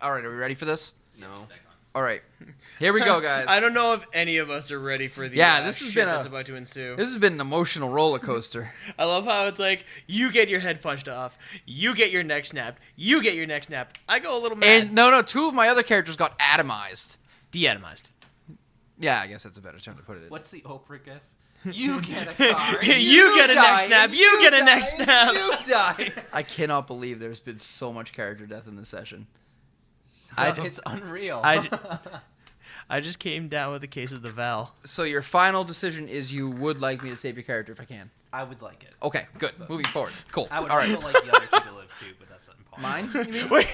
All right, are we ready for this? No. All right, here we go, guys. I don't know if any of us are ready for the this has shit been that's about to ensue. This has been an emotional roller coaster. I love how it's like, you get your head punched off, you get your neck snapped, you get your neck snapped. I go a little mad. And no, 2 of my other characters got atomized. De-atomized. Yeah, I guess that's a better term to put it in. What's the Oprah gif? You get a car. You get a neck snap. You get a neck die, snap. You die. I cannot believe there's been so much character death in this session. It's unreal. I just came down with a case of the Val. So your final decision is you would like me to save your character if I can. I would like it. Okay, good. Moving forward. Cool. I would All right. also like the other two to live too, but that's impossible. Mine? You mean?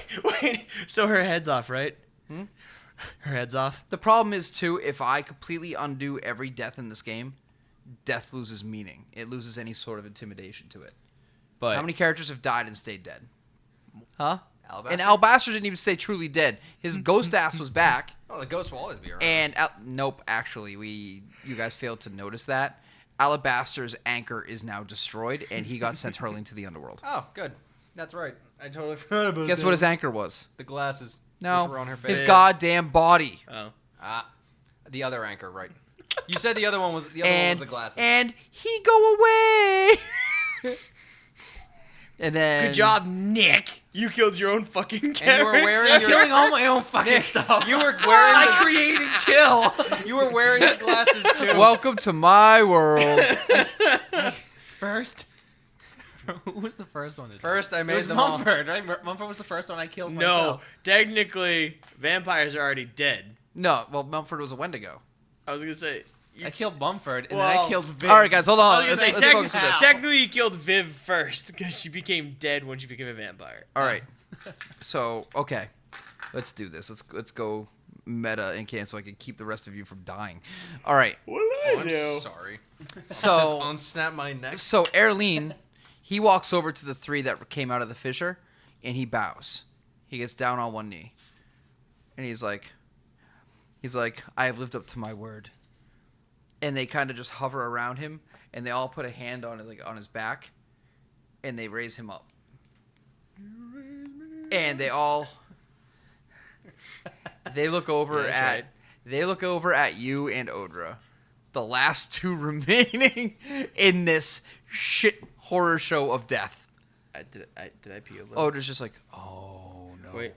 Wait. So her head's off, right? Her head's off? The problem is, too, if I completely undo every death in this game, death loses meaning. It loses any sort of intimidation to it. But How many characters have died and stayed dead? Huh? Alabaster? And Alabaster didn't even stay truly dead. His ghost ass was back. Oh, the ghost will always be around. And nope, actually, you guys failed to notice that. Alabaster's anchor is now destroyed, and he got sent hurling to the underworld. Oh, good. That's right. I totally forgot about Guess what his anchor was? The glasses. No, Which were on her face. his goddamn body. oh, The other anchor, right? You said the other one was the glasses. And he go away. And then good job, Nick. You killed your own fucking character. And you were wearing killing all my own fucking stuff. You were wearing I created kill. You were wearing the glasses too. Welcome to my world. First. Who was the first one? First, I It made was them all. Mumford, right? Mumford was the first one I killed No, myself. technically, vampires are already dead. No, well, Mumford was a Wendigo. I was gonna say. I killed Mumford, and then Well, I killed Viv. All right, guys, hold I on. was gonna Let's say, focus on this. technically, you killed Viv first because she became dead when she became a vampire. All right. So, okay. Let's do this. Let's go meta and can so I can keep the rest of you from dying. All right. What Oh, did I do? I'm sorry. So, Just unsnap my neck. so Erlein, he walks over to the 3 that came out of the fissure, and he bows. He gets down on one knee, and he's like, I have lived up to my word. And they kind of just hover around him, and they all put a hand on his back, and they raise him up. And they look over at you and Odra, the last 2 remaining in this shit horror show of death. Did I pee a little? Odra's just like, oh no. Wait.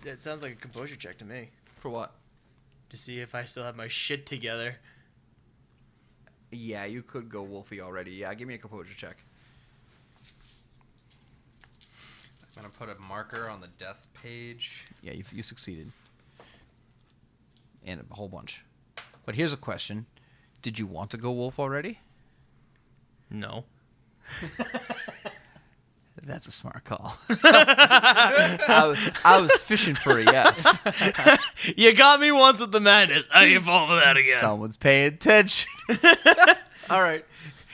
That sounds like a composure check to me. For what? To see if I still have my shit together. Yeah, you could go Wolfie already. Yeah, give me a composure check. I'm gonna put a marker on the death page. Yeah, you succeeded. And a whole bunch. But here's a question. Did you want to go wolf already? No. That's a smart call. I was fishing for a yes. You got me once with the madness. I ain't falling for that again. Someone's paying attention. All right.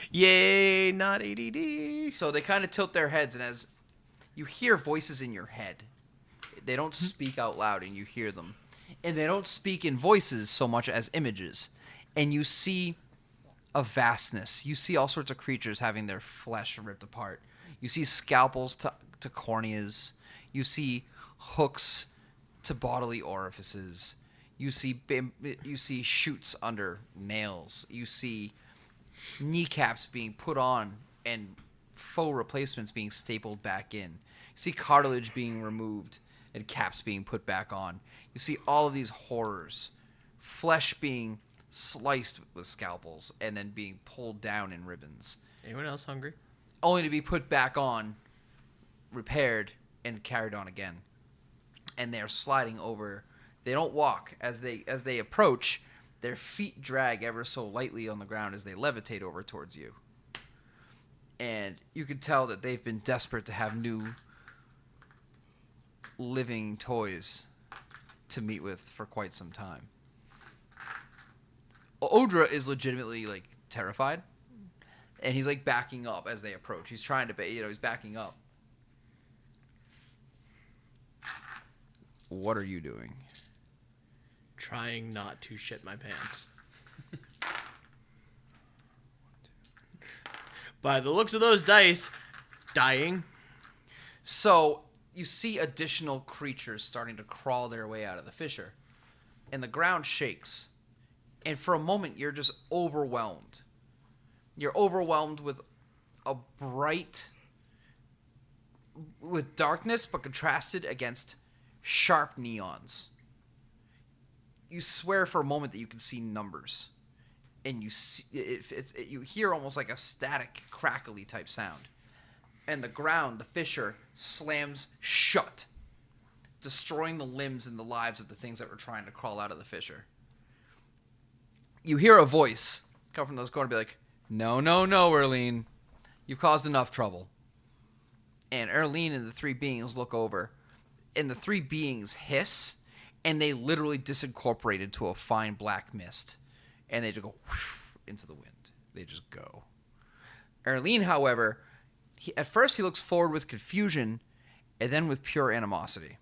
Yay, not ADD. So they kind of tilt their heads, and as you hear voices in your head, they don't speak out loud, and you hear them. And they don't speak in voices so much as images. And you see a vastness. You see all sorts of creatures having their flesh ripped apart. You see scalpels to corneas. You see hooks to bodily orifices. You see chutes under nails. You see kneecaps being put on and faux replacements being stapled back in. You see cartilage being removed and caps being put back on. You see all of these horrors. Flesh being sliced with scalpels and then being pulled down in ribbons. Anyone else hungry? Only to be put back on, repaired, and carried on again. And they're sliding over. They don't walk. As they approach, their feet drag ever so lightly on the ground as they levitate over towards you. And you can tell that they've been desperate to have new living toys to meet with for quite some time. Odra is legitimately, like, terrified. And he's, like, backing up as they approach. He's trying to, he's backing up. What are you doing? Trying not to shit my pants. By the looks of those dice, dying. So, you see additional creatures starting to crawl their way out of the fissure. And the ground shakes. And for a moment, you're just overwhelmed. You're overwhelmed with a bright... with darkness, but contrasted against sharp neons. You swear for a moment that you can see numbers. And you see, you hear almost like a static, crackly type sound. And the ground, the fissure, slams shut, destroying the limbs and the lives of the things that were trying to crawl out of the fissure. You hear a voice come from those corners and be like, no, no, no, Erlein. You've caused enough trouble. And Erlein and the three beings look over, and the three beings hiss, and they literally disincorporate into a fine black mist. And they just go into the wind. They just go. Erlein, however... at first, he looks forward with confusion, and then with pure animosity.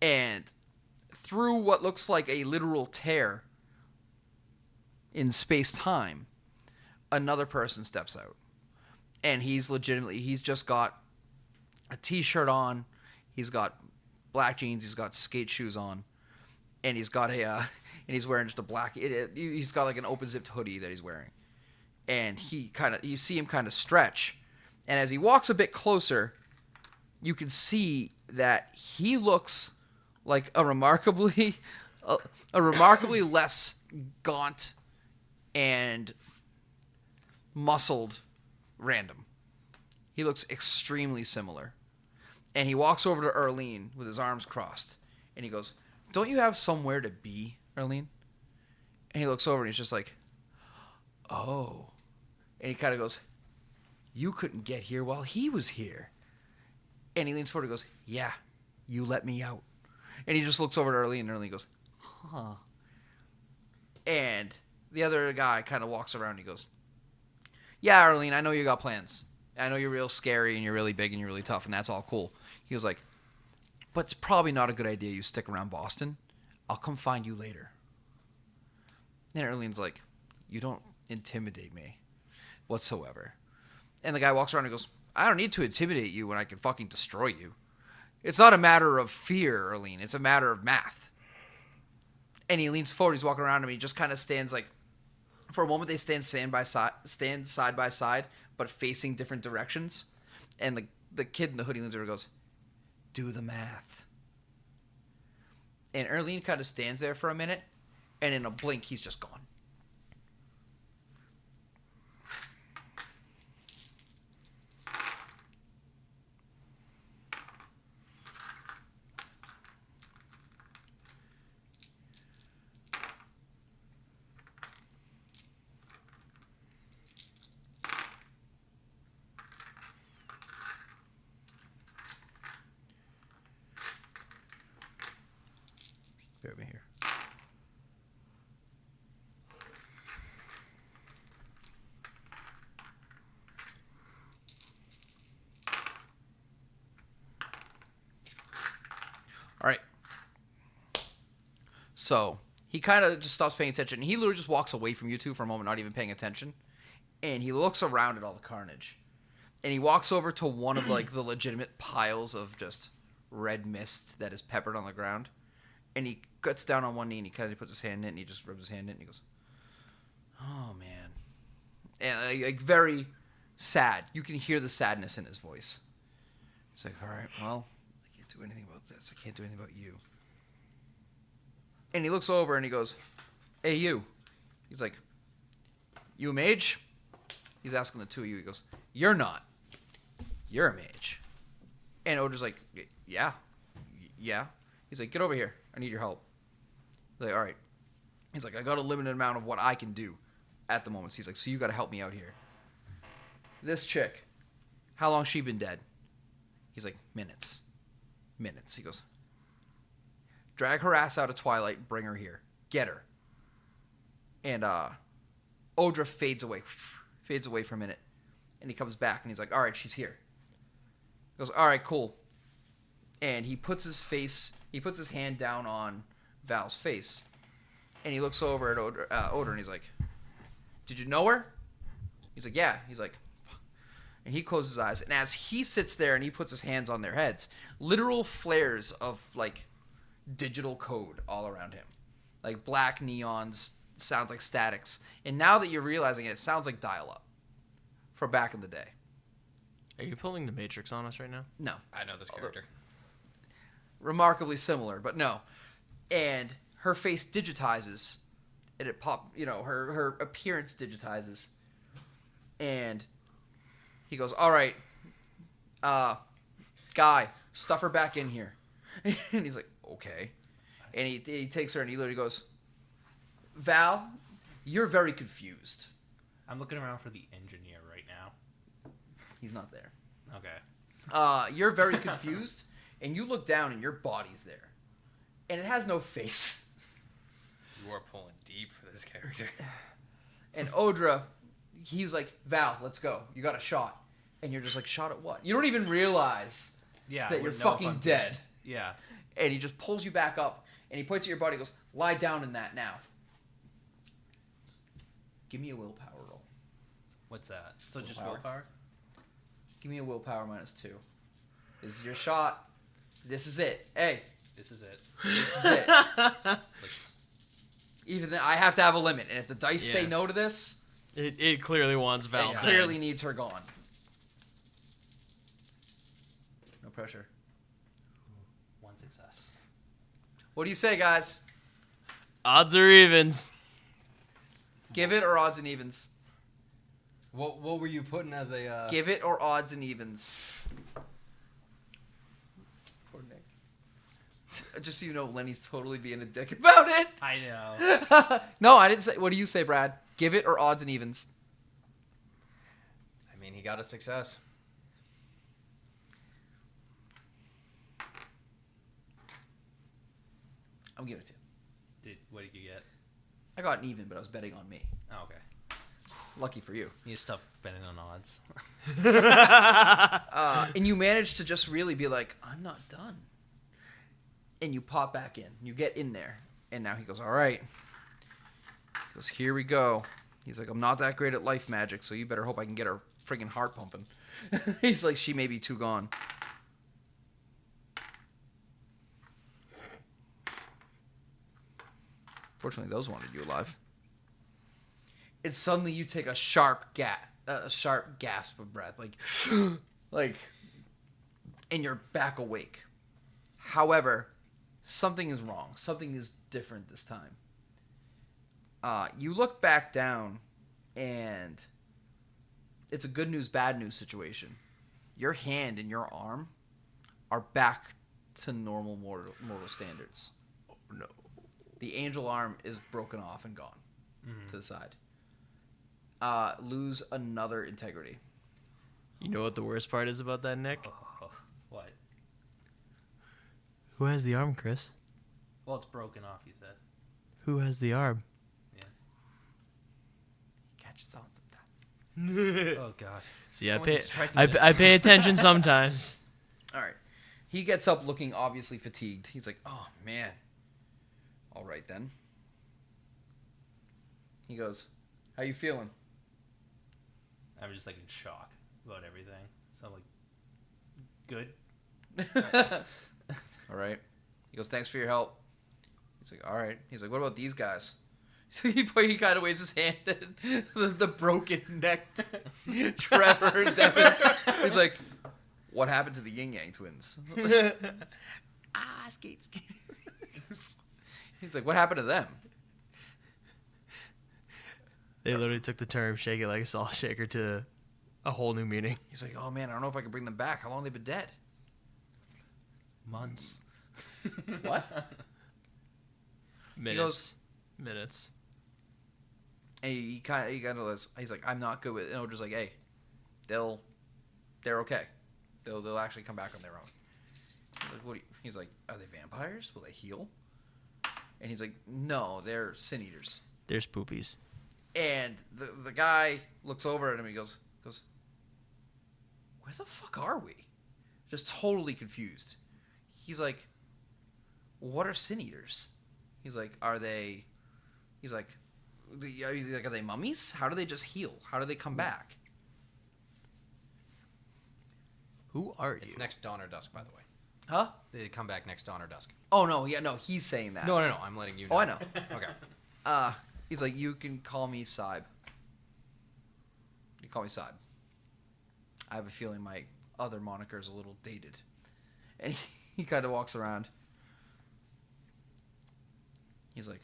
And through what looks like a literal tear in space-time, another person steps out. And he's just got a t-shirt on, he's got black jeans, he's got skate shoes on, and he's got and he's wearing just a black, he's got like an open-zipped hoodie that he's wearing. And you see him kind of stretch. And as he walks a bit closer, you can see that he looks like a remarkably less gaunt and muscled Randome. He looks extremely similar. And he walks over to Erlein with his arms crossed. And he goes, "Don't you have somewhere to be, Erlein?" And he looks over and he's just like, "Oh." And he kind of goes, "You couldn't get here while he was here." And he leans forward and goes, "Yeah, you let me out." And he just looks over to Erlein, and Erlein goes, "Huh." And the other guy kind of walks around and he goes, "Yeah, Erlein, I know you got plans. I know you're real scary and you're really big and you're really tough, and that's all cool." He was like, "But it's probably not a good idea you stick around Boston. I'll come find you later." And Erlein's like, "You don't intimidate me whatsoever." And the guy walks around and goes, "I don't need to intimidate you when I can fucking destroy you. It's not a matter of fear, Erlein. It's a matter of math." And he leans forward. He's walking around him. And he just kind of stands like, for a moment they stand side by side, but facing different directions. And the kid in the hoodie leans over and goes, "Do the math." And Erlein kind of stands there for a minute, and in a blink, he's just gone. Over here. All right. So he kind of just stops paying attention. He literally just walks away from you two for a moment, not even paying attention. And he looks around at all the carnage. And he walks over to one of like the legitimate piles of just red mist that is peppered on the ground. And he gets down on one knee and he kind of puts his hand in it and he just rubs his hand in it and he goes, "Oh, man." And like very sad. You can hear the sadness in his voice. He's like, "All right, well, I can't do anything about this. I can't do anything about you." And he looks over and he goes, "Hey, you." He's like, "You a mage?" He's asking the two of you. He goes, "You're not. You're a mage." And Odra's like, "Yeah. Yeah." He's like, "Get over here. I need your help." He's like, "All right." He's like, "I got a limited amount of what I can do at the moment." So he's like, "So you got to help me out here." "This chick, how long she been dead?" He's like, "Minutes." "Minutes." He goes, "Drag her ass out of Twilight, bring her here. Get her." And Odra fades away for a minute. And he comes back and he's like, "All right, she's here." He goes, "All right, cool." And he puts his hand down on Val's face. And he looks over at Odra and he's like, "Did you know her?" He's like, "Yeah." He's like, And he closes his eyes. And as he sits there and he puts his hands on their heads, literal flares of, like, digital code all around him. Like, black neons, sounds like statics. And now that you're realizing it, it sounds like dial-up from back in the day. Are you pulling the Matrix on us right now? No. I know this character. Remarkably similar, but no. And her face digitizes, and it her appearance digitizes. And he goes, all right, guy, stuff her back in here. And he's like, okay. And he takes her and he literally goes, Val, you're very confused. I'm looking around for the engineer right now. He's not there. Okay. You're very confused, and you look down and your body's there. And it has no face. You are pulling deep for this character. And Odra, he was like, Val, let's go. You got a shot. And you're just like, shot at what? You don't even realize Yeah. that I you're wouldn't know if fucking I'm dead. Yeah. And he just pulls you back up, and he points at your body and goes, lie down in that now. Give me a willpower roll. What's that? So just Willpower. willpower? Give me a willpower -2. This is your shot. This is it. Hey, This is it. this is it. Looks- Even then, I have to have a limit. And if the dice say Yeah. no to this, It clearly wants Val. it dead. clearly needs her gone. No pressure. 1 success. What do you say, guys? Odds or evens? Give it or odds and evens? What were you putting as a... Give it or odds and evens? Poor Nick. Just so you know, Lenny's totally being a dick about it. I know. No, I didn't say. What do you say, Brad? Give it or odds and evens? I mean, he got a success. I'm giving it to you. What did you get? I got an even, but I was betting on me. Oh, okay. Lucky for you. You stop betting on odds. And you managed to just really be like, I'm not done. And you pop back in. You get in there. And now he goes, all right. He goes, here we go. He's like, I'm not that great at life magic, so you better hope I can get her friggin' heart pumping. He's like, she may be too gone. Fortunately, those wanted you alive. And suddenly you take a sharp gasp of breath, like, and you're back awake. However, something is wrong. Something is different this time. You look back down, and it's a good news, bad news situation. Your hand and your arm are back to normal mortal standards. Oh, no. The angel arm is broken off and gone to the side. Lose another integrity. You know what the worst part is about that, Nick? Oh, what? Who has the arm, Chris? Well, it's broken off, you said. Who has the arm? Yeah. Catches on sometimes. Oh, God. See, I Someone pay, striking I, this. I pay attention sometimes. All right. He gets up looking obviously fatigued. He's like, oh, man. All right, then. He goes, how you feeling? I'm just, like, in shock about everything. So, I'm like, good. All right. He goes, thanks for your help. He's like, all right. He's like, what about these guys? So he kind of waves his hand at the broken-necked Trevor and Devin. He's like, what happened to the Yin Yang twins? Skate. He's like, what happened to them? They literally took the term "shake it like a salt shaker" to a whole new meaning. He's like, oh, man, I don't know if I can bring them back. How long have they been dead? Months. What? Minutes. Minutes. And he kind of he's like, I'm not good with it. And Odra's like, hey, they're okay. They'll actually come back on their own. He's like, he's like, are they vampires? Will they heal? And he's like, no, they're sin eaters. There's poopies. And the guy looks over at him and he goes, where the fuck are we? Just totally confused. He's like, what are sin eaters? He's like, are they mummies? How do they just heal? How do they come back? Who are you? It's next dawn or dusk, by the way. Huh? They come back next dawn or dusk. Oh, no. Yeah, no. He's saying that. No. I'm letting you know. Oh, I know. Okay. He's like, you can call me Saib. You call me Saib. I have a feeling my other moniker is a little dated. And he kind of walks around. He's like,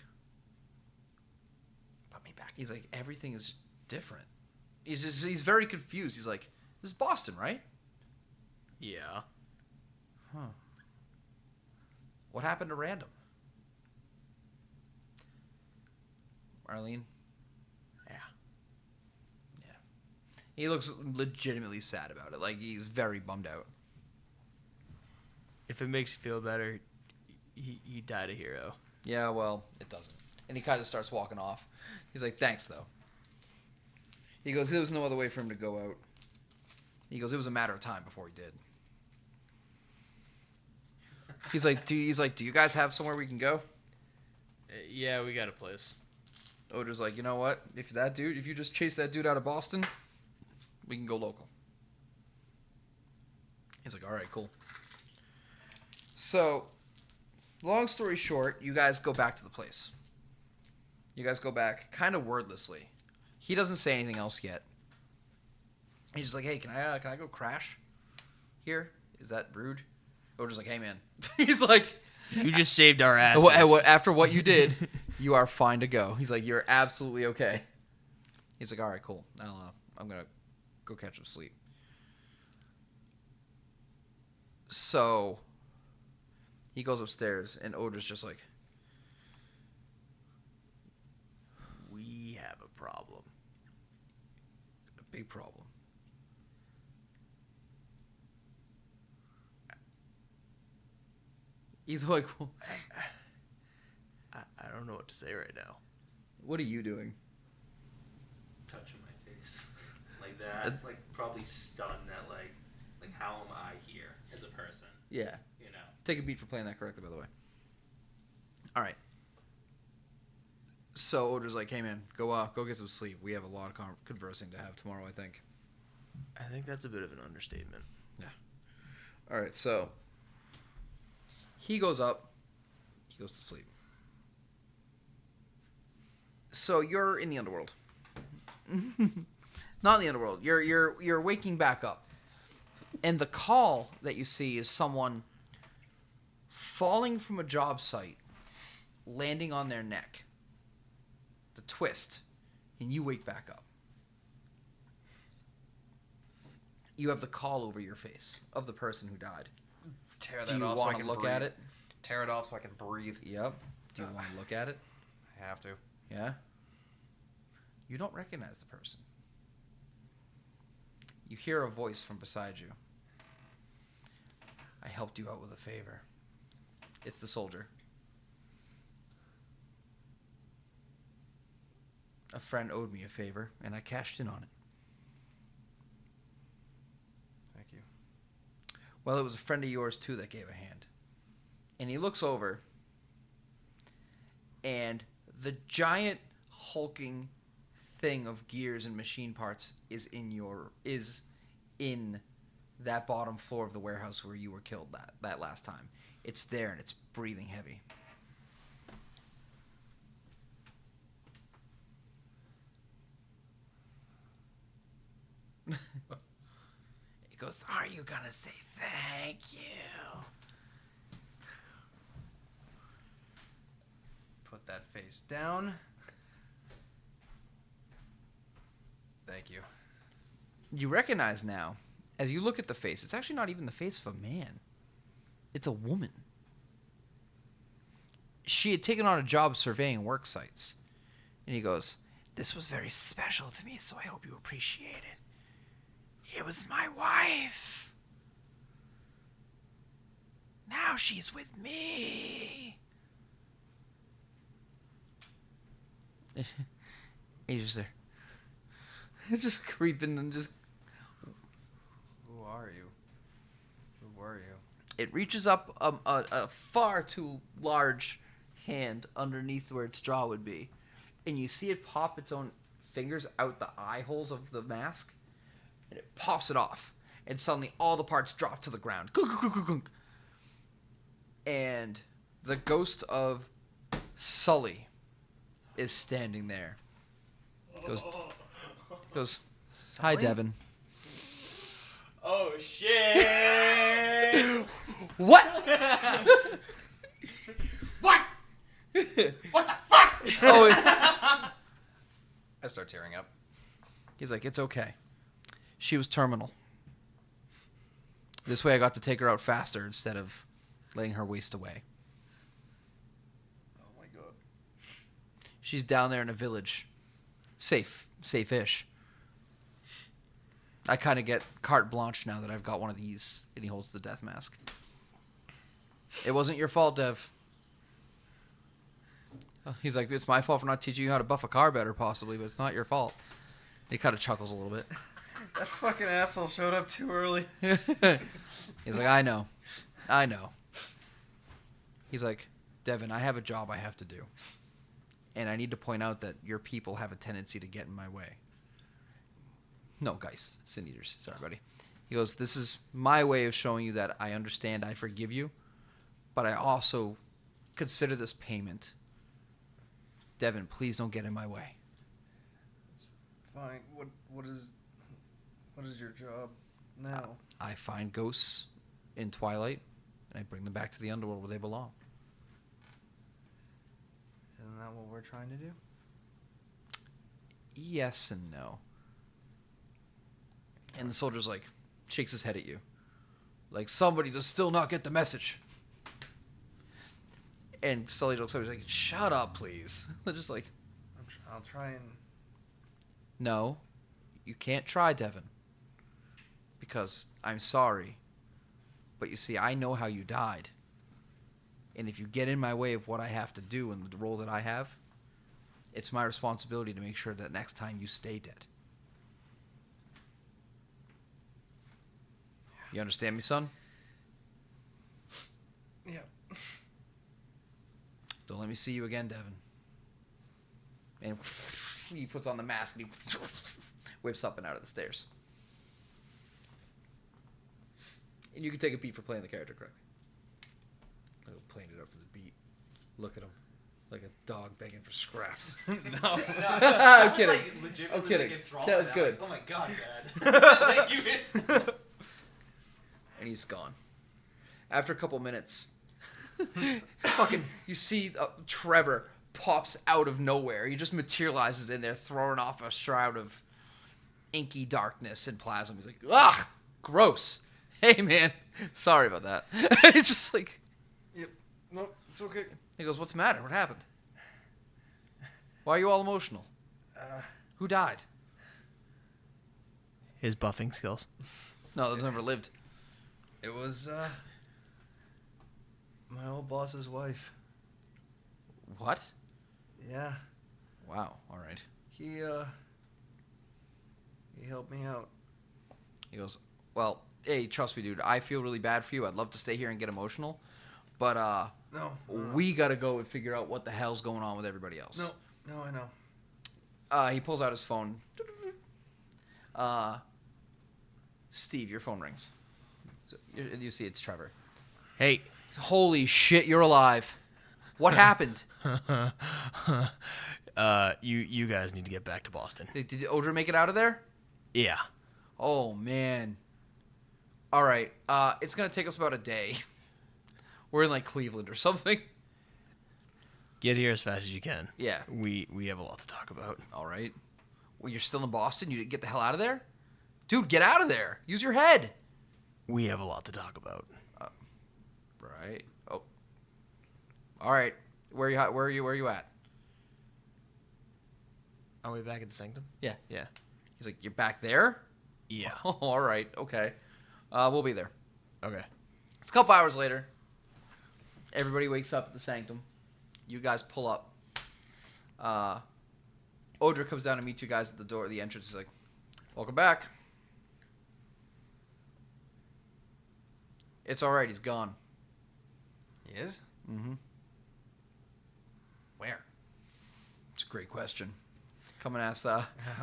put me back. He's like, everything is different. He's very confused. He's like, this is Boston, right? Yeah. Huh. What happened to Randome? Arlene? Yeah. Yeah. He looks legitimately sad about it. Like, he's very bummed out. If it makes you feel better, he died a hero. Yeah, well, it doesn't. And he kind of starts walking off. He's like, thanks, though. He goes, there was no other way for him to go out. He goes, it was a matter of time before he did. He's like, do you guys have somewhere we can go? Yeah, we got a place. Odra's like, you know what? If you just chase that dude out of Boston, we can go local. He's like, all right, cool. So, long story short, you guys go back to the place. You guys go back kind of wordlessly. He doesn't say anything else yet. He's just like, hey, can I go crash here? Is that rude? Odra's like, hey, man. He's like, You just saved our asses. after what you did, you are fine to go. He's like, you're absolutely okay. He's like, all right, cool. I'm going to go catch some sleep. So, he goes upstairs, and Odra's just like, We have a problem. a big problem. He's like, well, I don't know what to say right now. what are you doing? Touching my face like that. It's like probably stunned at like how am I here as a person? Yeah. You know. Take a beat for playing that correctly, by the way. All right. So Odra's like, hey, man, go get some sleep. We have a lot of conversing to have tomorrow, I think. I think that's a bit of an understatement. Yeah. All right, so he goes up. He goes to sleep. So you're in the underworld. Not in the underworld. You're waking back up. And the call that you see is someone falling from a job site, landing on their neck. The twist, and you wake back up. You have the call over your face of the person who died. Tear Do that you off so I want to can look breathe. at it? Tear it off so I can breathe. Yep. Do you want to look at it? I have to. Yeah. You don't recognize the person. You hear a voice from beside you. I helped you out with a favor. It's the soldier. A friend owed me a favor, and I cashed in on it. Thank you. Well, it was a friend of yours, too, that gave a hand. And he looks over, and the giant hulking thing of gears and machine parts is in that bottom floor of the warehouse where you were killed that last time. It's there, and it's breathing heavy. He goes, are you gonna say thank you? Put that face down. Thank you. You recognize now, as you look at the face, it's actually not even the face of a man. It's a woman. She had taken on a job surveying work sites. And he goes, this was very special to me, so I hope you appreciate it. It was my wife. Now she's with me. He's just there. Just creeping and just... Who are you? Who were you? It reaches up a far too large hand underneath where its jaw would be. And you see it pop its own fingers out the eye holes of the mask. And it pops it off. and suddenly all the parts drop to the ground. And the ghost of Sully is standing there. Goes, hi, Devin. Oh shit! What? What? What the fuck? It's always... I start tearing up. He's like, it's okay. She was terminal. This way I got to take her out faster instead of letting her waste away. Oh my god. She's down there in a village. Safe-ish. I kind of get carte blanche now that I've got one of these. And he holds the death mask. It wasn't your fault, Dev. He's like, it's my fault for not teaching you how to buff a car better, possibly, but it's not your fault. He kind of chuckles a little bit. That fucking asshole showed up too early. He's like, I know. He's like, Devin, I have a job I have to do. And I need to point out that your people have a tendency to get in my way. No, guys, sin eaters. Sorry, buddy. He goes, this is my way of showing you that I understand, I forgive you, but I also consider this payment. Devin, please don't get in my way. Fine. What is your job now? I find ghosts in Twilight, and I bring them back to the underworld where they belong. Isn't that what we're trying to do? Yes and no. And the soldier's like, shakes his head at you. Like, somebody does still not get the message. And Sully looks up, he's like, shut up, please. They're just like, I'll try and... no, you can't try, Devin. Because I'm sorry. But you see, I know how you died. And if you get in my way of what I have to do and the role that I have, it's my responsibility to make sure that next time you stay dead. You understand me, son? Yeah. Don't let me see you again, Devin. And he puts on the mask and he whips up and out of the stairs. And you can take a beat for playing the character correctly. Playing it up for the beat. Look at him. Like a dog begging for scraps. No. I'm kidding. I'm kidding. That was good. Oh my god, Dad. Thank you. And he's gone. After a couple minutes, fucking, you see Trevor pops out of nowhere. He just materializes in there, throwing off a shroud of inky darkness and plasma. He's like, ugh, gross. Hey, man, sorry about that. It's just like... Yep. Nope, it's okay. He goes, what's the matter? What happened? Why are you all emotional? Who died? His buffing skills. No, those never lived. It was, my old boss's wife. What? Yeah. Wow, all right. He helped me out. He goes, well, hey, trust me, dude. I feel really bad for you. I'd love to stay here and get emotional. But, No. we got to go and figure out what the hell's going on with everybody else. No, I know. He pulls out his phone. Steve, your phone rings. So you see it's Trevor. Hey. Holy shit, you're alive. What happened? You guys need to get back to Boston. Did Odra make it out of there? Yeah. Oh, man. All right. It's going to take us about a day. We're in, like, Cleveland or something. Get here as fast as you can. Yeah. We have a lot to talk about. All right. Well, you're still in Boston? You didn't get the hell out of there? Dude, get out of there. Use your head. We have a lot to talk about. Right. Oh. All right. Where are you at? Are we back at the sanctum? Yeah. Yeah. He's like, you're back there? Yeah. Oh, all right. Okay. We'll be there. Okay. It's a couple hours later. Everybody wakes up at the sanctum. You guys pull up. Odra comes down to meet you guys at the door. The entrance is like, welcome back. It's all right. He's gone. He is? Mm-hmm. Where? It's a great question. Come and ask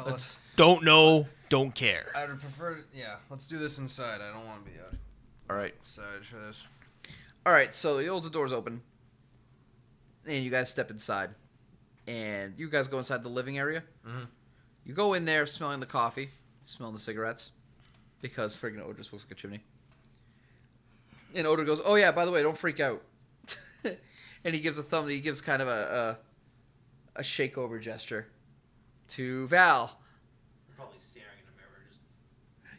let's. Don't know, don't care. I would prefer. Yeah, let's do this inside. I don't want to be All right. outside for this. All right, so the old door's open, and you guys step inside, and you guys go inside the living area. Mhm. You go in there smelling the coffee, smelling the cigarettes, because friggin' Odra smokes like a chimney. And Odra goes, "Oh yeah, by the way, don't freak out." And he gives a thumb. He gives kind of a shake over gesture to Val. I'm probably staring in a mirror, just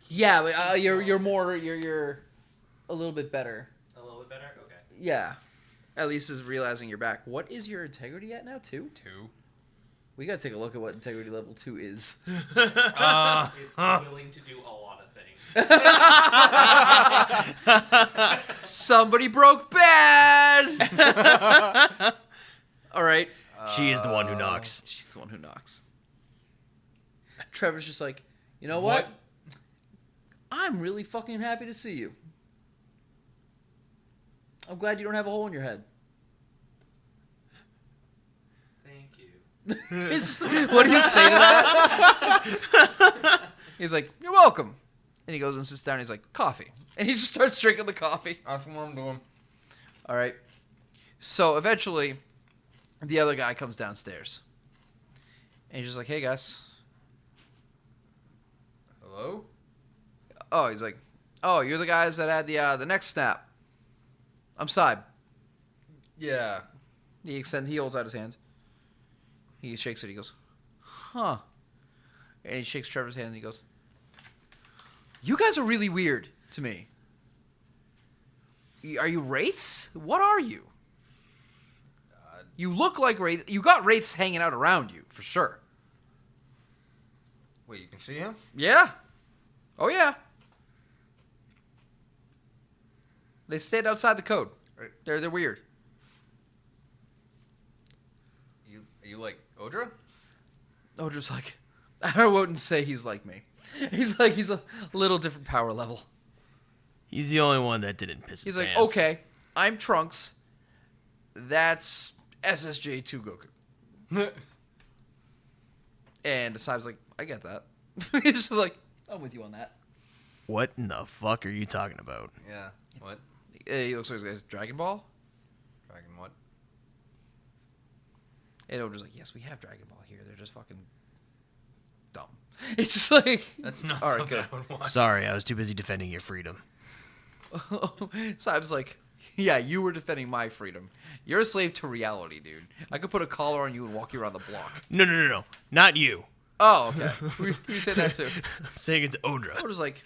Yeah, but you're more you're a little bit better. a little bit better. Okay. Yeah, at least is realizing you're back. What is your integrity at now? 2? 2. We gotta take a look at what integrity level 2 is. It's willing to do a lot of things. Somebody broke bed. All right, She is the one who knocks. she's the one who knocks. Trevor's just like, you know what? I'm really fucking happy to see you. I'm glad you don't have a hole in your head. Thank you. It's just, what do you say to that? He's like, you're welcome. And he goes and sits down. And he's like, coffee. And he just starts drinking the coffee. That's what I'm doing. All right. So eventually, the other guy comes downstairs. And he's just like, hey, guys. Hello? Oh, he's like, oh, you're the guys that had the next snap. I'm Saib. Yeah. He holds out his hand. He shakes it. He goes, huh. And he shakes Trevor's hand and he goes, you guys are really weird to me. Are you wraiths? What are you? You look like wraiths. You got wraiths hanging out around you, for sure. Wait, you can see him? Yeah. Oh, yeah. They stand outside the code. Right. They're weird. Are you like Odra? Odra's like, I wouldn't say he's like me. He's a little different power level. He's the only one that didn't piss He's his like, pants. okay, I'm Trunks. That's SSJ2 Goku. And Saib's like, I get that. He's just like, I'm with you on that. What in the fuck are you talking about? Yeah. What? He looks like he's Dragon Ball. Dragon what? And Odra's like, yes, we have Dragon Ball here. They're just fucking dumb. It's just like, That's not all right, something good. I would want. Sorry, I was too busy defending your freedom. Saib's like, yeah, you were defending my freedom. You're a slave to reality, dude. I could put a collar on you and walk you around the block. No. Not you. Oh, okay. We said that too. Saying it's Odra. Odra's like,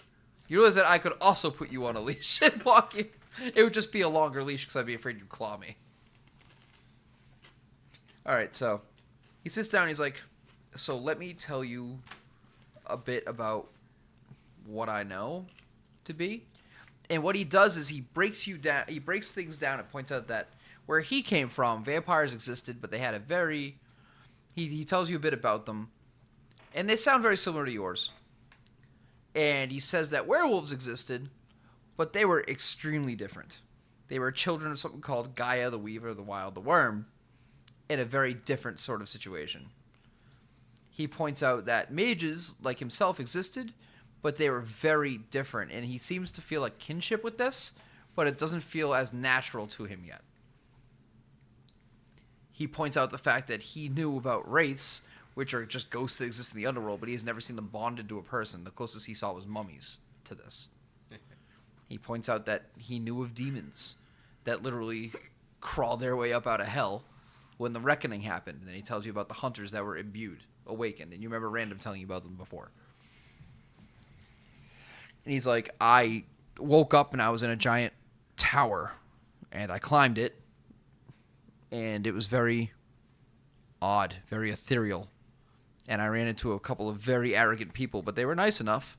you realize that I could also put you on a leash and walk you. It would just be a longer leash because I'd be afraid you'd claw me. All right, so he sits down. He's like, so let me tell you a bit about what I know to be. And what he does is he breaks you down. He breaks things down and points out that where he came from, vampires existed, but they had a very. He tells you a bit about them, and they sound very similar to yours. And he says that werewolves existed, but they were extremely different. They were children of something called Gaia, the Weaver, the Wild, the Worm, in a very different sort of situation. He points out that mages, like himself, existed, but they were very different. And he seems to feel a kinship with this, but it doesn't feel as natural to him yet. He points out the fact that he knew about wraiths, which are just ghosts that exist in the underworld, but he has never seen them bonded to a person. The closest he saw was mummies to this. He points out that he knew of demons that literally crawled their way up out of hell when the reckoning happened. And then he tells you about the hunters that were imbued, awakened. And you remember Randome telling you about them before. And he's like, I woke up and I was in a giant tower. And I climbed it. And it was very odd, very ethereal. And I ran into a couple of very arrogant people, but they were nice enough.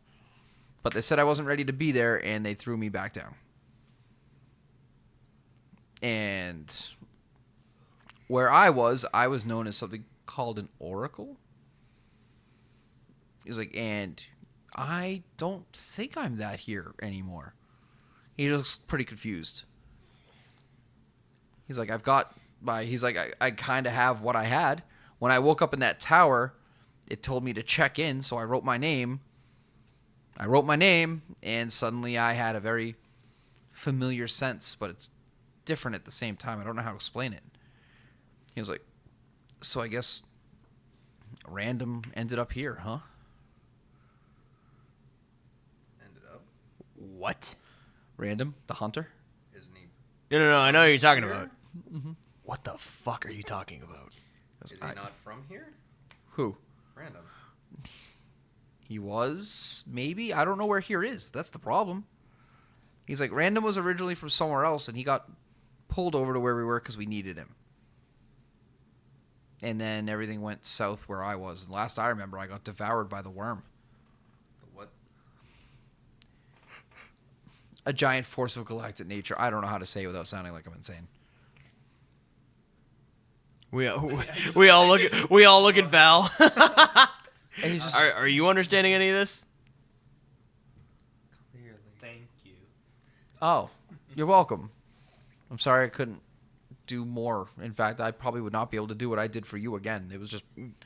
But they said I wasn't ready to be there, and they threw me back down. And where I was known as something called an oracle. He's like, and I don't think I'm that here anymore. He looks pretty confused. He's like, I kind of have what I had. When I woke up in that tower, it told me to check in, so I wrote my name. And suddenly I had a very familiar sense, but it's different at the same time. I don't know how to explain it. He was like, so I guess Randome ended up here, huh? Ended up? What? Randome, the hunter? Isn't he? No. I know what you're talking Here? about. What the fuck are you talking about? Is he not from here? Who? Random. He was, maybe? I don't know where here is. That's the problem. He's like, Randome was originally from somewhere else, and he got pulled over to where we were because we needed him. And then everything went south where I was. And last I remember, I got devoured by the worm. The what? A giant force of galactic nature. I don't know how to say it without sounding like I'm insane. We all look at Val. And he's just, Are you understanding any of this? Clearly. Thank you. oh, you're welcome. I'm sorry I couldn't do more. In fact, I probably would not be able to do what I did for you again. It was just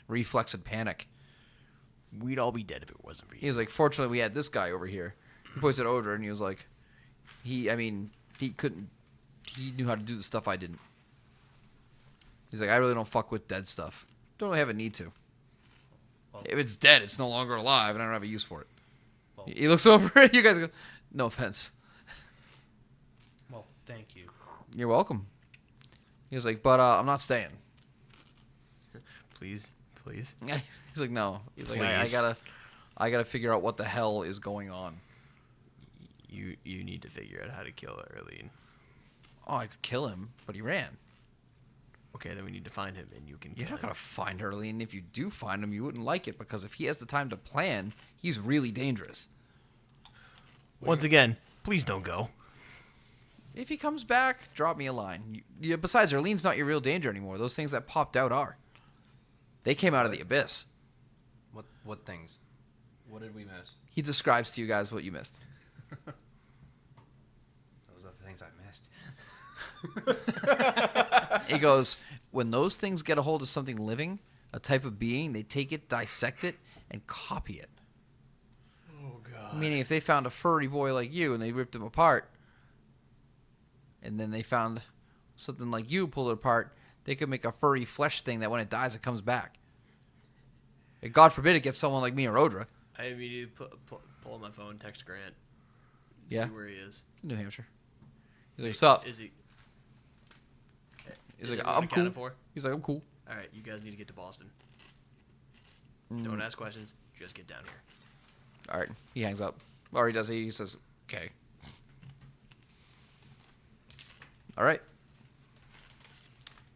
reflex and panic. We'd all be dead if it wasn't for He you. was like, fortunately, we had this guy over here. He points at Odra, and he was like, he knew how to do the stuff I didn't. He's like, I really don't fuck with dead stuff. Don't really have a need to. Well, If it's dead, it's no longer alive, and I don't have a use for it. well, He looks over at you guys and goes, no offense. well, thank you. You're welcome. He was like, but I'm not staying. Please. He's like, no. He's like, Please. I gotta figure out what the hell is going on. You need to figure out how to kill Erlein. Oh, I could kill him, but he ran. Okay, then we need to find him, and you can. You're kill not him. gonna find Erlein, and if you do find him, you wouldn't like it, because if he has the time to plan, he's really dangerous. Once again, please don't go. If he comes back, drop me a line. Besides, Erlein's not your real danger anymore. Those things that popped out are. They came out of the abyss. What things? What did we miss? He describes to you guys what you missed. Those are the things I missed. He goes, when those things get a hold of something living, a type of being, they take it, dissect it, and copy it. Oh god. Meaning if they found a furry boy like you and they ripped him apart, and then they found something like you, pulled it apart, they could make a furry flesh thing that when it dies, it comes back. And God forbid it gets someone like me or Odra. I immediately pull on my phone, text Grant. Yeah? See where he is. New Hampshire. He's like, what's up? Is he? He's is like, everyone I'm accounted cool. for? He's like, I'm cool. All right, you guys need to get to Boston. Mm. Don't ask questions. Just get down here. All right. He hangs up. Or he does. He says, okay. All right.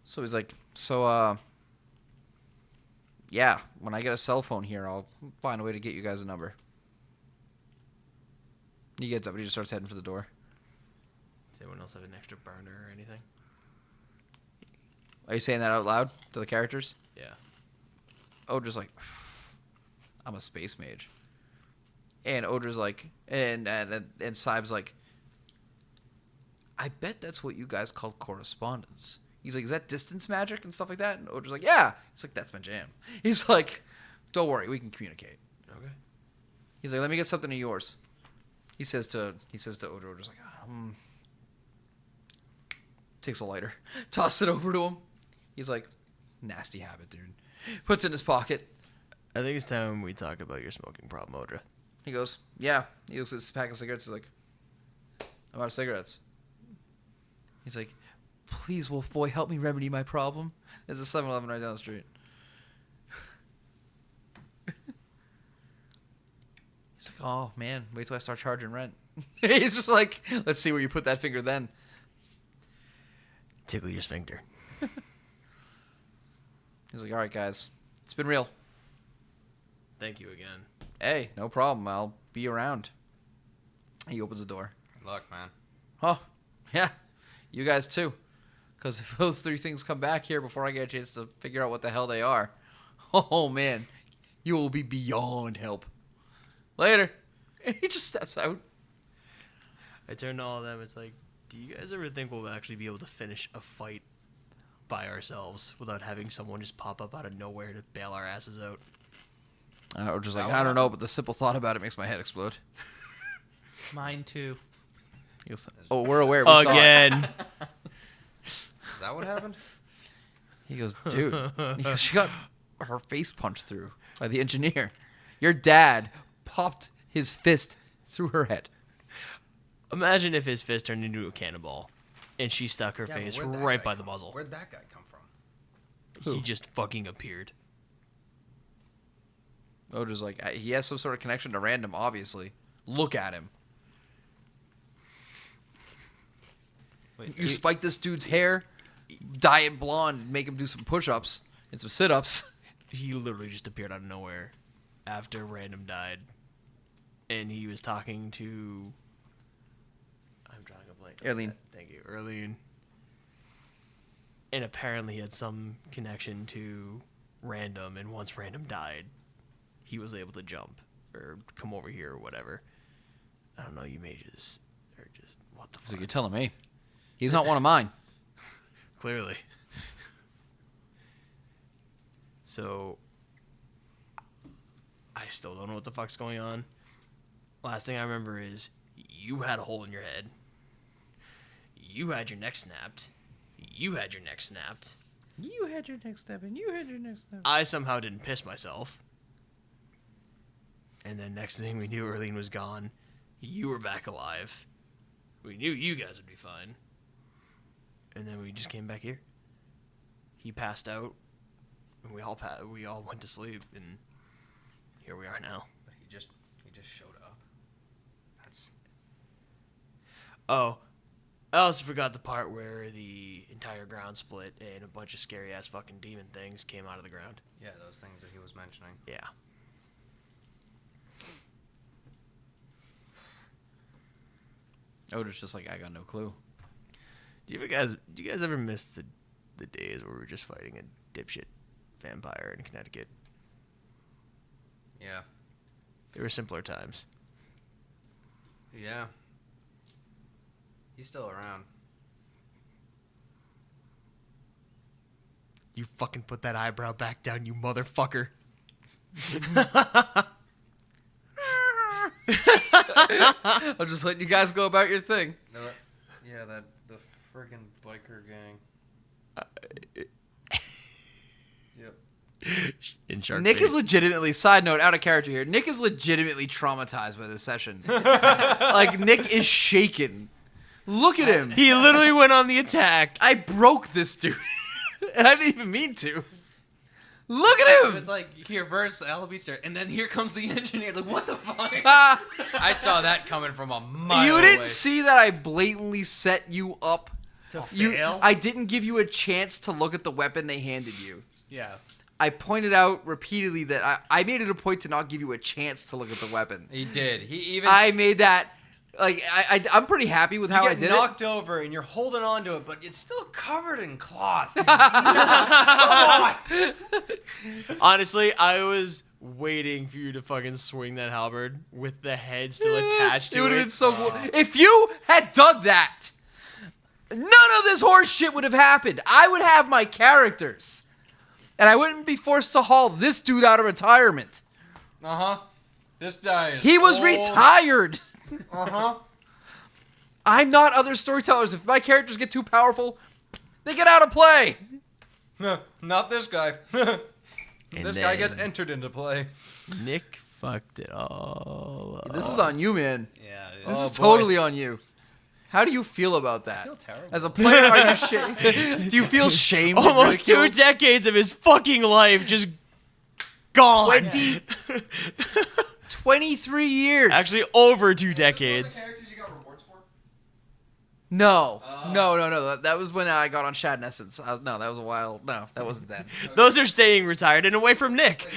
So he's like, yeah, when I get a cell phone here, I'll find a way to get you guys a number. He gets up and he just starts heading for the door. Does anyone else have an extra burner or anything? Are you saying that out loud to the characters? Yeah. Odra's like, I'm a space mage. And Odra's like, and Saib's like, I bet that's what you guys call correspondence. He's like, is that distance magic and stuff like that? And Odra's like, yeah. He's like, that's my jam. He's like, don't worry, we can communicate. Okay. He's like, let me get something of yours. He says to Odra, Odra's like, takes a lighter, tosses it over to him. He's like, nasty habit, dude. Puts it in his pocket. I think it's time we talk about your smoking problem, Odra. He goes, yeah. He looks at his pack of cigarettes. He's like, I'm out of cigarettes. He's like, please, Wolf Boy, help me remedy my problem. There's a 7-Eleven right down the street. He's like, oh, man, wait till I start charging rent. He's just like, let's see where you put that finger then. Tickle your sphincter. He's like, all right, guys, it's been real. Thank you again. Hey, no problem. I'll be around. He opens the door. Good luck, man. Oh, yeah, you guys too. Because if those 3 things come back here before I get a chance to figure out what the hell they are, oh, man, you will be beyond help. Later. And he just steps out. I turn to all of them. It's like, do you guys ever think we'll actually be able to finish a fight by ourselves without having someone just pop up out of nowhere to bail our asses out? Odra's like, I don't know, but the simple thought about it makes my head explode. Mine too. He goes, oh, we're aware. We saw it. Again. Is that what happened? He goes, dude. He goes, she got her face punched through by the engineer. Your dad popped his fist through her head. Imagine if his fist turned into a cannonball and she stuck her Yeah, but face where'd that right guy by the come- muzzle. Where'd that guy come from? He just fucking appeared. Odra's like, he has some sort of connection to Randome, obviously. Look at him. Wait, You spike this dude's hair, dye it blonde, make him do some push-ups and some sit-ups. He literally just appeared out of nowhere after Randome died. And he was talking to... I'm drawing a blank. Erlein. Thank you, Erlein. And apparently he had some connection to Randome, and once Randome died, he was able to jump or come over here or whatever. I don't know, you mages are just... What the So fuck? you're telling me. He's not one of mine. Clearly. So, I still don't know what the fuck's going on. Last thing I remember is you had a hole in your head. You had your neck snapped. You had your neck snapped. You had your next step, and you had your next step. I somehow didn't piss myself. And then next thing we knew, Erlein was gone. You were back alive. We knew you guys would be fine. And then we just came back here. He passed out, and we all went to sleep, and here we are now. But he just showed up. That's Oh, I also forgot the part where the entire ground split and a bunch of scary ass fucking demon things came out of the ground. yeah, those things that he was mentioning. Yeah. Odra's just like, I got no clue. Do you guys ever miss the days where we were just fighting a dipshit vampire in Connecticut? Yeah. They were simpler times. Yeah. He's still around. You fucking put that eyebrow back down, you motherfucker. I'm just letting you guys go about your thing. Yeah, the friggin' biker gang. Yep. In Shark Nick Bait. is legitimately, side note, out of character here, Nick is legitimately traumatized by this session. Like, Nick is shaken. Look at him. He literally went on the attack. I broke this dude. And I didn't even mean to. Look at It him. was like, here, verse Alabaster, and then here comes the engineer. Like, what the fuck? I saw that coming from a mile You away. didn't see that I blatantly set you up. To You, fail? I didn't give you a chance to look at the weapon they handed you. Yeah. I pointed out repeatedly that I made it a point to not give you a chance to look at the weapon. He did. He even. I made that, like, I'm pretty happy with how you I get did knocked over and you're holding on to it, but it's still covered in cloth. Honestly, I was waiting for you to fucking swing that halberd with the head still attached to It it. would have been so cool. If you had done that, none of this horse shit would have happened. I would have my characters. And I wouldn't be forced to haul this dude out of retirement. Uh-huh. This guy is He was old. retired. Uh-huh. I'm not other storytellers. If my characters get too powerful, they get out of play. Not this guy. And This guy then gets entered into play. Nick fucked it all up. This is on you, man. Yeah, it This is. is totally on you. How do you feel about that? I feel terrible. As a player, are you shame? Do you feel shamed? and Almost 2 ridiculed? decades of his fucking life just gone. 23 years. Actually, over 2 decades. characters you got rewards for? No. No. That was when I got on Shad and Essence. No, that was a while. No, that wasn't then. Those are staying retired and away from Nick.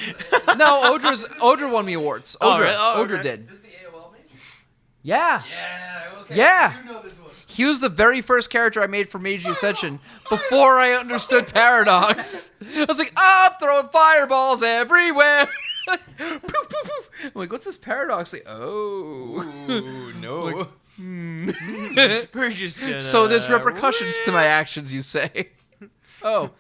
No, Odra won me awards. Oh, Odra, really? Oh, Odra okay. did. This is the AOL mage? Yeah. Yeah, okay. Yeah. You know this one. He was the very first character I made for Mage Ascension before I understood Paradox. I was like, I'm throwing fireballs everywhere. Poof, poof, poof. I'm like, what's this Paradox? Like, oh. Ooh, no. We're just gonna... So there's repercussions to my actions, you say. Oh.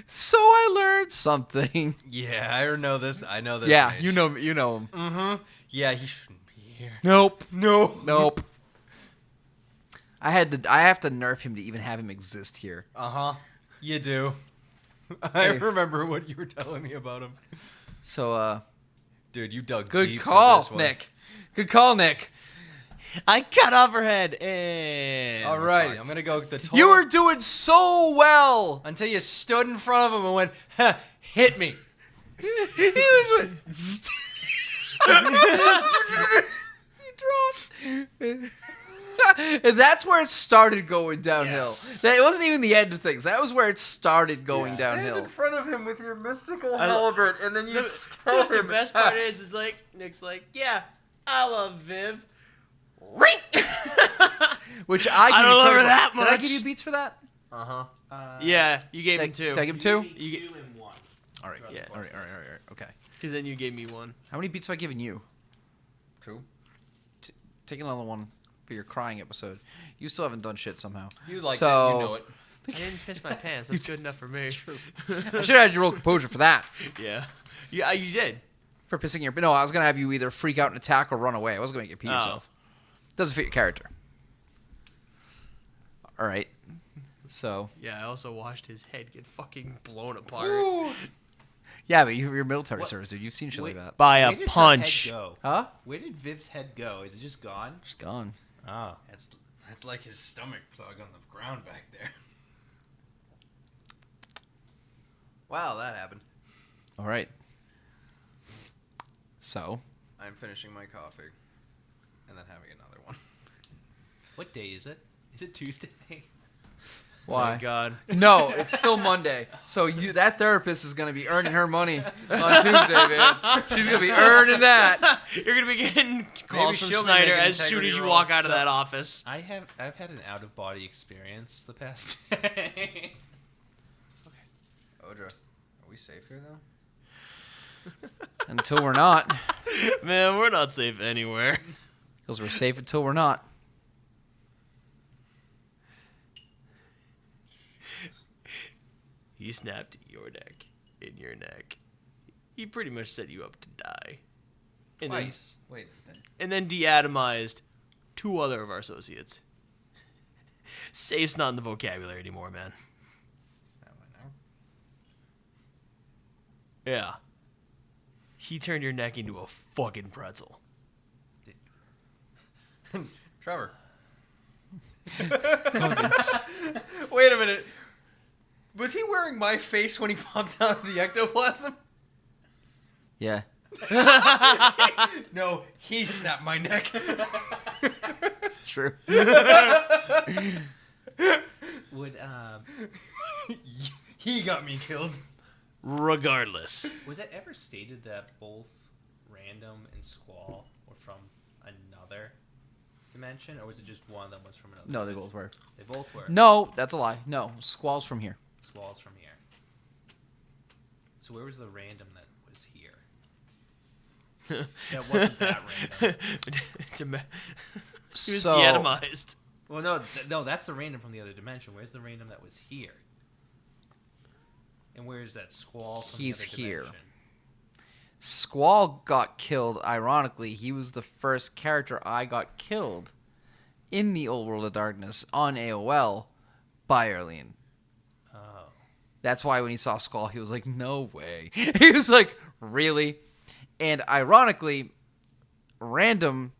So I learned something. Yeah, I know this. I know this. Yeah, Mage. you know him. Mm-hmm. Yeah, he shouldn't be here. Nope. No. I have to nerf him to even have him exist here. Uh-huh. You do. I remember what you were telling me about him. So Dude, you dug good deep call, for this one. Nick. Good call, Nick. I cut off her head. And All right, I'm gonna go with the total. You were doing so well. until you stood in front of him and went, ha, hit me. He literally went, he dropped. And that's where it started going downhill. That it wasn't even the end of things. That was where it started going downhill. Stand in front of him with your mystical I- halberd, and then you stab The him. best part is like Nick's like, yeah, I love Viv. Which I I don't love her credit for. that Did I much. give you beats for that? Uh-huh. Yeah, you gave him Did two. I give him two? You get, 2 and 1. All right. Yeah. All right. Okay. because then you gave me one. How many beats have I given you? 2. Take another one for your crying episode. You still haven't done shit somehow. You like So- it. You know it. I didn't piss my pants. That's good enough for me. I should have had you roll composure for that. Yeah. Yeah, you did. For pissing your... No, I was going to have you either freak out and attack or run away. I wasn't going to make you pee Oh. yourself. Doesn't fit your character. All right. So... Yeah, I also watched his head get fucking blown apart. Yeah, but you're military What? service, dude. You've seen shit like that. By Where a did her punch. head go? Huh? Where did Viv's head go? Is it just gone? Just gone. Oh. That's like his stomach plug on the ground back there. Wow, that happened. All right. So... I'm finishing my coffee, and then having another one. What day is it? Is it Tuesday? Why? Oh, God. No, it's still Monday. So that therapist is going to be earning her money on Tuesday, man. She's going to be earning that. You're going to be getting calls from she'll be Snyder making as soon as integrity you walk rolls, out of so- that office. I've had an out of body experience the past. Odra, are we safe here, though? Until we're not. Man, we're not safe anywhere. Because we're safe until we're not. He snapped your neck in your neck. He pretty much set you up to die. And Twice. Wait. then de-atomized 2 other of our associates. Safe's not in the vocabulary anymore, man. Snap my neck. Yeah. He turned your neck into a fucking pretzel. Trevor. It's- Wait a minute. Was he wearing my face when he popped out of the ectoplasm? yeah. No, he snapped my neck. It's true. Would He got me killed. Regardless. was it ever stated that both Random and Squall were from another dimension, or was it just one of them was from another? No, they dimension? both were. They both were. No, that's a lie. No, Squall's from here. Squall's from here. So where was the Random that was here? That wasn't that Random. He was So, de-atomized. Well, no, that's the Random from the other dimension. Where's the Random that was here? And where's that Squall from He's the other here. dimension? Squall got killed. Ironically, he was the first character I got killed in the Old World of Darkness on AOL by Erlein. Oh. That's why when he saw Squall, he was like, no way. He was like, really? And ironically, Random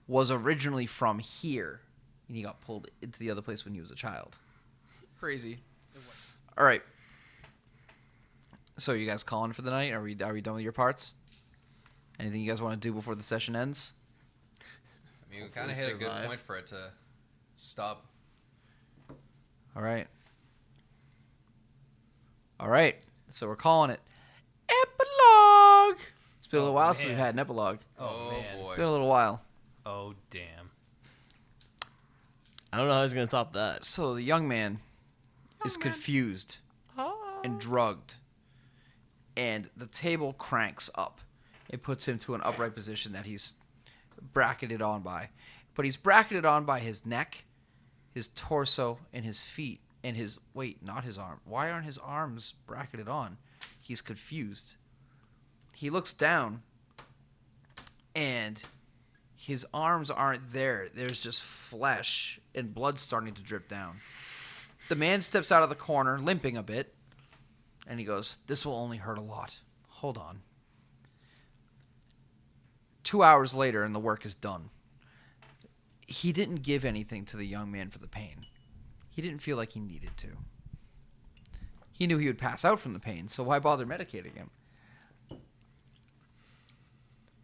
was originally from here, and he got pulled into the other place when he was a child. Crazy. All right. So you guys calling for the night? Are we done with your parts? Anything you guys want to do before the session ends? I mean, we kind of hit a good survive. point for it to stop. All right. All right. So we're calling it epilogue. It's been a little while since we've man. had an epilogue. Oh, man. boy. It's been a little while. Oh, damn. I don't know how he's going to top that. So the young man is confused and drugged, and the table cranks up. It puts him to an upright position that he's bracketed on by. But he's bracketed on by his neck, his torso, and his feet And not his arm. Why aren't his arms bracketed on? He's confused. He looks down, and his arms aren't there. There's just flesh and blood starting to drip down. The man steps out of the corner, limping a bit, and he goes, "This will only hurt a lot. Hold on." 2 hours later, and the work is done. He didn't give anything to the young man for the pain. He didn't feel like he needed to. He knew he would pass out from the pain, so why bother medicating him?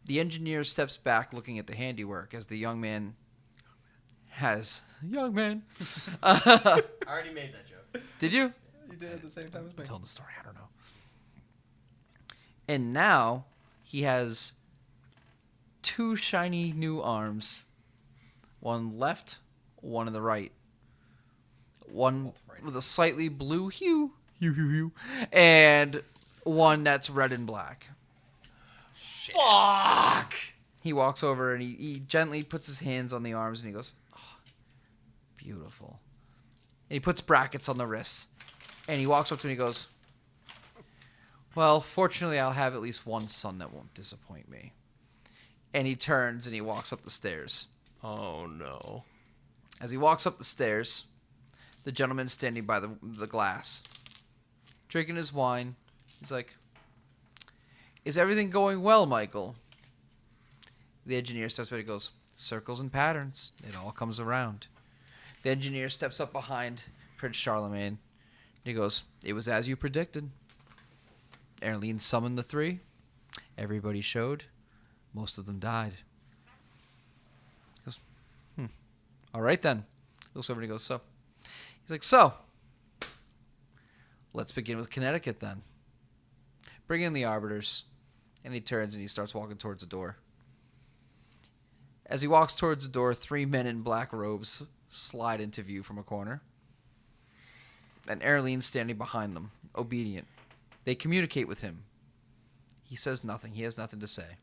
The engineer steps back looking at the handiwork as the young man has... Young man. I already made that joke. Did you? You did it at the same time as me. Tell the story, I don't know. And now he has 2 shiny new arms. One left, one on the right. One with a slightly blue hue, and one that's red and black. Shit. Fuck! He walks over and he gently puts his hands on the arms and he goes, oh, beautiful. And he puts brackets on the wrists. And he walks up to me and he goes, well, fortunately I'll have at least one son that won't disappoint me. And he turns and he walks up the stairs. Oh, no. As he walks up the stairs, the gentleman standing by the glass, drinking his wine, he's like, is everything going well, Michael? The engineer steps back and goes, circles and patterns. It all comes around. The engineer steps up behind Prince Charlemagne. And he goes, it was as you predicted. Erlein summoned the 3. Everybody showed. Most of them died. He goes, all right then. He looks over and he goes, so? He's like, so, let's begin with Connecticut then. Bring in the arbiters. And he turns and he starts walking towards the door. As he walks towards the door, 3 men in black robes slide into view from a corner. And Erlein standing behind them, obedient. They communicate with him. He says nothing. He has nothing to say.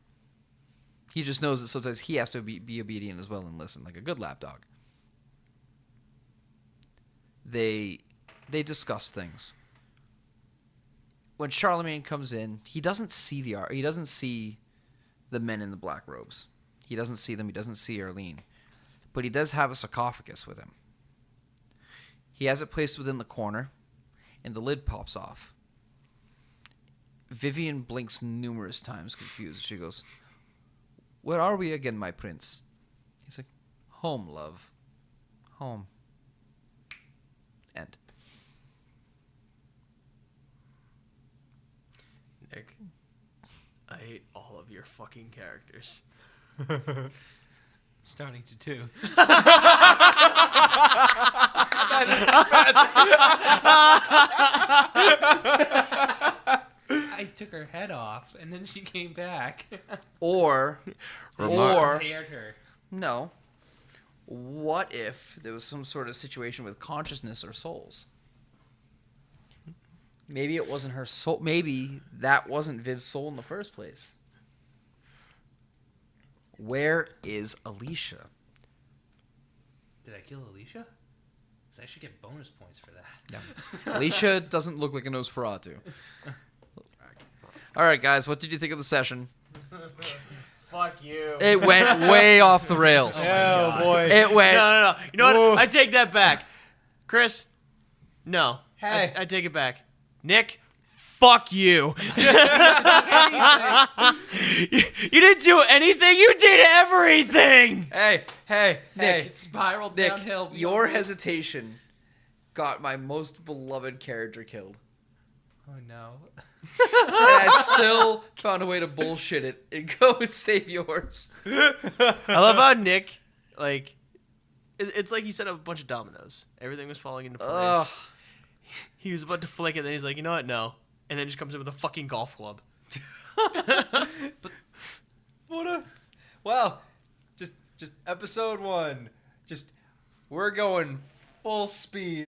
He just knows that sometimes he has to be obedient as well and listen, like a good lapdog. They discuss things. When Charlemagne comes in, he doesn't see the men in the black robes. He doesn't see them. He doesn't see Erlein. But he does have a sarcophagus with him. He has it placed within the corner, and the lid pops off. Vivian blinks numerous times, confused. She goes, where are we again, my prince? He's like, home, love. Home. End. Nick, I hate all of your fucking characters. Starting to too. I took her head off, and then she came back. Or Compared her. no. What if there was some sort of situation with consciousness or souls? Maybe it wasn't her soul. Maybe that wasn't Viv's soul in the first place. Where is Alicia? Did I kill Alicia? 'Cause I should get bonus points for that. No. Alicia doesn't look like a Nosferatu. All right, guys, what did you think of the session? Fuck you. It went way off the rails. Oh, boy. It went. No. You know what? Whoa. I take that back. Chris, no. Hey. I take it back. Nick, fuck you. You didn't do anything. You did everything. Hey. Nick, it spiraled Nick, downhill. your hesitation got my most beloved character killed. Oh no. And I still found a way to bullshit it and go and save yours. I love how Nick, like, it's like he set up a bunch of dominoes. Everything was falling into place. Ugh. He was about to flick it, and then he's like, you know what? No. And then just comes in with a fucking golf club. Well, just episode 1. We're going full speed.